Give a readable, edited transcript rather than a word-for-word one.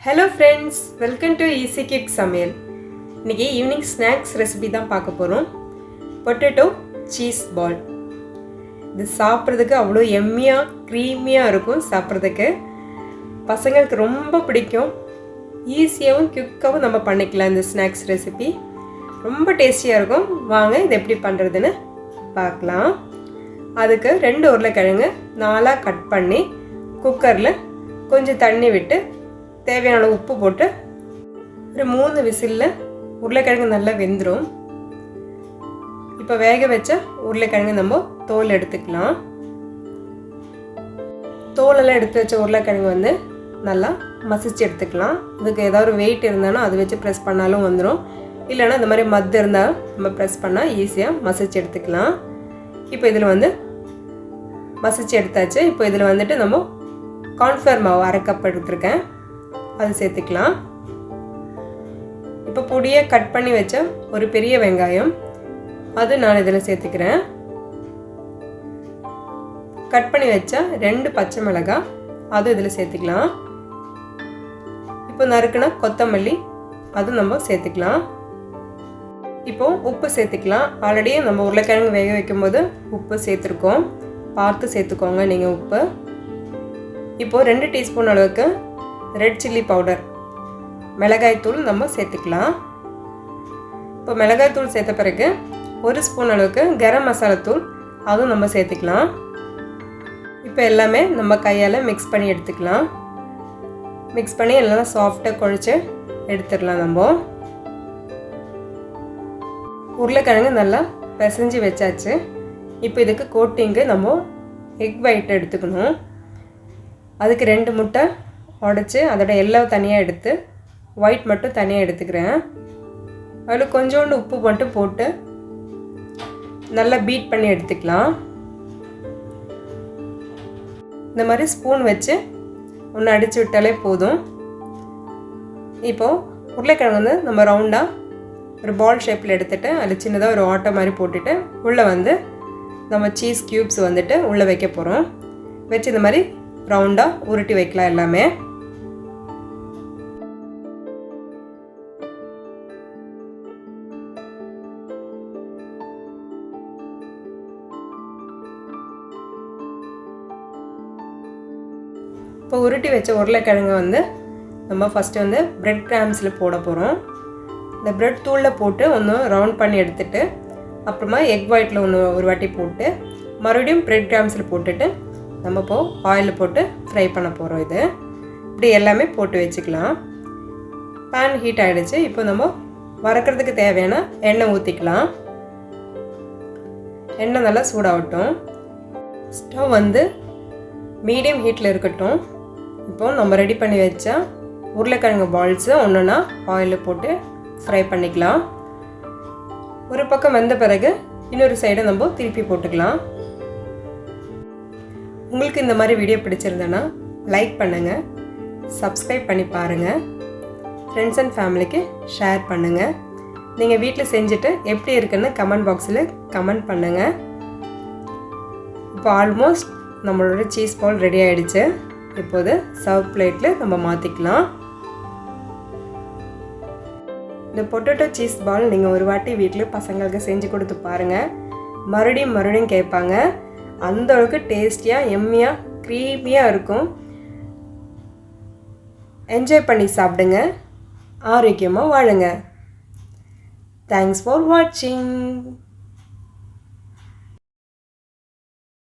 Hello friends, welcome to Easy Kick சமையல். இன்னைக்கு evening snacks recipe தான் பார்க்க போகிறோம். Potato cheese ball. இது சாப்பிட்றதுக்கு அவ்வளோ எம்மியாக க்ரீமியாக இருக்கும். சாப்பிட்றதுக்கு பசங்களுக்கு ரொம்ப பிடிக்கும். ஈஸியாகவும் குயிக்காகவும் நம்ம பண்ணிக்கலாம். இந்த ஸ்நாக்ஸ் ரெசிபி ரொம்ப டேஸ்டியாக இருக்கும். வாங்க இது எப்படி பண்ணுறதுன்னு பார்க்கலாம். அதுக்கு 2 உருளைக்கிழங்கு 4 கட் பண்ணி குக்கரில் கொஞ்சம் தண்ணி விட்டு தேவையான அளவு உப்பு போட்டு ஒரு 3 விசிலில் உருளைக்கிழங்கு நல்லா வெந்துடும். இப்போ வேக வச்ச உருளைக்கிழங்கு நம்ம தோல் எடுத்துக்கலாம். தோலெல்லாம் எடுத்து வச்ச உருளைக்கிழங்கு வந்து நல்லா மசிச்சு எடுத்துக்கலாம். இதுக்கு ஏதாவது ஒரு வெயிட் இருந்தாலும் அதை வச்சு ப்ரெஸ் பண்ணாலும் வந்துடும். இல்லைன்னா இந்த மாதிரி மத்து இருந்தால் நம்ம ப்ரெஸ் பண்ணால் ஈஸியாக மசிச்சு எடுத்துக்கலாம். இப்போ இதில் வந்து மசிச்சு எடுத்தாச்சு. இப்போ இதில் வந்துட்டு நம்ம கார்ன்ஃப்ளவர் மாவு 1/2 கப் எடுத்துருக்கேன், அது சேர்த்துக்கலாம். இப்போ பொடியை கட் பண்ணி வச்ச ஒரு பெரிய வெங்காயம், அது நான் இதில் சேர்த்துக்கிறேன். கட் பண்ணி வச்ச 2 பச்சை மிளகாய், அது இதில் சேர்த்துக்கலாம். இப்போ நறுக்குன கொத்தமல்லி, அது நம்ம சேர்த்துக்கலாம். இப்போ உப்பு சேர்த்துக்கலாம். ஆல்ரெடி நம்ம உருளைக்கிழங்கு வேக வைக்கும்போது உப்பு சேர்த்துருக்கோம், பார்த்து சேர்த்துக்கோங்க நீங்கள் உப்பு. இப்போது 2 டீஸ்பூன் அளவுக்கு ரெட் சில்லி பவுடர், மிளகாய்த்தூள் நம்ம சேர்த்துக்கலாம். இப்போ மிளகாய்த்தூள் சேர்த்த பிறகு 1 ஸ்பூன் அளவுக்கு கரம் மசாலா தூள், அதுவும் நம்ம சேர்த்துக்கலாம். இப்போ எல்லாமே நம்ம கையால் மிக்ஸ் பண்ணி எடுத்துக்கலாம். மிக்ஸ் பண்ணி எல்லாம் சாஃப்டாக குழச்சி எடுத்துடலாம். நம்ம உருளைக்கிழங்கு நல்லா பிசைஞ்சு வச்சாச்சு. இப்போ இதுக்கு கோட்டிங்கு நம்ம எக் ஒயிட் எடுத்துக்கணும். அதுக்கு 2 முட்டை உடச்சி அதோட எல்லாம் தனியாக எடுத்து ஒயிட் மட்டும் தனியாக எடுத்துக்கிறேன். அதில் கொஞ்சோண்டு உப்பு மட்டும் போட்டு நல்லா பீட் பண்ணி எடுத்துக்கலாம். இந்த மாதிரி ஸ்பூன் வச்சு ஒன்று அடித்து விட்டாலே போதும். இப்போது உருளைக்கிழங்கு வந்து நம்ம ரவுண்டாக ஒரு பால் ஷேப்பில் எடுத்துகிட்டு அதில் சின்னதாக ஒரு ஓட்டை மாதிரி போட்டுட்டு உள்ளே வந்து நம்ம சீஸ் க்யூப்ஸ் வந்துட்டு உள்ளே வைக்க போகிறோம். வச்சு இந்த மாதிரி ரவுண்டாக உருட்டி வைக்கலாம் எல்லாமே. இப்போ உருட்டி வச்ச உருளைக்கிழங்கு வந்து நம்ம ஃபஸ்ட்டு வந்து ப்ரெட் கிராம்ஸில் போட போகிறோம். இந்த ப்ரெட் தூளில் போட்டு ஒன்று ரவுண்ட் பண்ணி எடுத்துகிட்டு அப்புறமா எக் ஒயிட்டில் ஒரு வாட்டி போட்டு மறுபடியும் ப்ரெட் கிராம்ஸில் போட்டுட்டு நம்ம இப்போது ஆயிலில் போட்டு ஃப்ரை பண்ண போகிறோம். இது இப்படி எல்லாமே போட்டு வச்சுக்கலாம். பேன் ஹீட் ஆகிடுச்சு. இப்போ நம்ம வறுக்கிறதுக்கு தேவையான எண்ணெய் ஊற்றிக்கலாம். எண்ணெய் நல்லா சூடாகட்டும். ஸ்டவ் வந்து மீடியம் ஹீட்டில் இருக்கட்டும். இப்போது நம்ம ரெடி பண்ணி வச்சா உருளைக்கிழங்கு பால்ஸை ஒன்றுனா ஆயிலில் போட்டு ஃப்ரை பண்ணிக்கலாம். ஒரு பக்கம் வந்த பிறகு இன்னொரு சைடை நம்ம திருப்பி போட்டுக்கலாம். உங்களுக்கு இந்த மாதிரி வீடியோ பிடிச்சிருந்தேன்னா லைக் பண்ணுங்கள், சப்ஸ்கிரைப் பண்ணி பாருங்கள், ஃப்ரெண்ட்ஸ் அண்ட் ஃபேமிலிக்கு ஷேர் பண்ணுங்கள். நீங்கள் வீட்டில் செஞ்சுட்டு எப்படி இருக்குன்னு கமெண்ட் பாக்ஸில் கமெண்ட் பண்ணுங்கள். இப்போ ஆல்மோஸ்ட் நம்மளோட சீஸ் பால் ரெடி ஆகிடுச்சு. இப்போது சர்வ் பிளேட்டில் நம்ம மாற்றிக்கலாம். இந்த பொட்டேட்டோ சீஸ் பால் நீங்கள் ஒரு வாட்டி வீட்டில் பசங்களுக்கு செஞ்சு கொடுத்து பாருங்கள். மறுபடியும் கேட்பாங்க. அந்த அளவுக்கு டேஸ்டியாக எம்மியாக க்ரீமியாக இருக்கும். என்ஜாய் பண்ணி சாப்பிடுங்க, ஆரோக்கியமாக வாழுங்க. தேங்க்ஸ் ஃபார் வாட்சிங்.